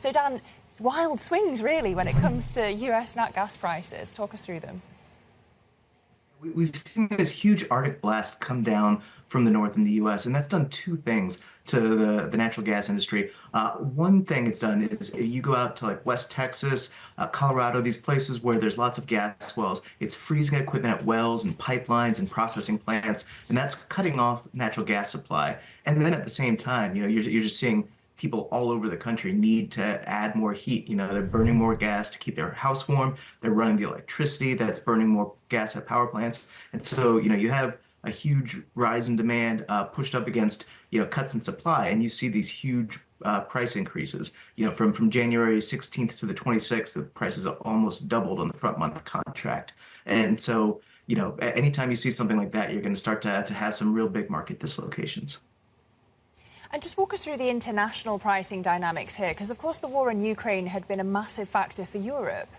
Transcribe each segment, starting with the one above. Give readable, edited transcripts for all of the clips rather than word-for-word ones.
So Dan, wild swings really when it comes to US nat gas prices. Talk us through them. We've seen this huge Arctic blast come down from the north in the US, and that's done two things to the natural gas industry. One thing it's done is you go out to like West Texas, Colorado, these places where there's lots of gas wells. It's freezing equipment at wells and pipelines and processing plants, and that's cutting off natural gas supply. And then at the same time, you're just seeing people all over the country need to add more heat. They're burning more gas to keep their house warm. They're running the electricity that's burning more gas at power plants. And so, you have a huge rise in demand pushed up against, cuts in supply. And you see these huge price increases. From January 16th to the 26th, the prices have almost doubled on the front month contract. And so, anytime you see something like that, you're going to start to have some real big market dislocations. And just walk us through the international pricing dynamics here, because of course the war in Ukraine had been a massive factor for Europe.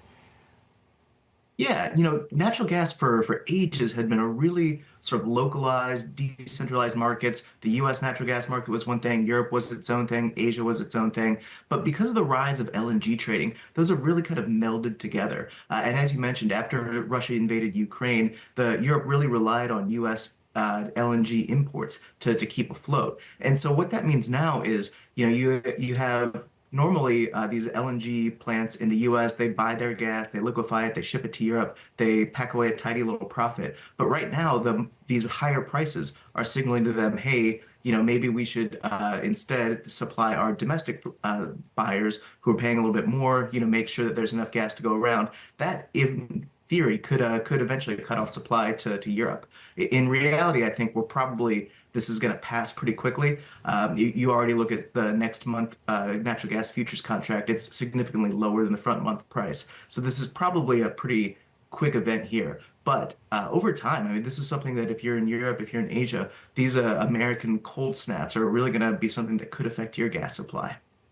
Yeah, natural gas for ages had been a really sort of localized, decentralized markets. The US natural gas market was one thing, Europe was its own thing, Asia was its own thing. But because of the rise of LNG trading, those have really kind of melded together. And as you mentioned, after Russia invaded Ukraine, Europe really relied on US LNG imports to keep afloat. And so what that means now is, you have normally these LNG plants in the US, they buy their gas, they liquefy it, they ship it to Europe, they pack away a tidy little profit. But right now, these higher prices are signaling to them, hey, maybe we should instead supply our domestic buyers who are paying a little bit more, make sure that there's enough gas to go around. That, in theory, could eventually cut off supply to Europe. In reality, I think this is going to pass pretty quickly. You already look at the next month natural gas futures contract; it's significantly lower than the front month price. So this is probably a pretty quick event here. But over time, I mean, this is something that if you're in Europe, if you're in Asia, these American cold snaps are really going to be something that could affect your gas supply.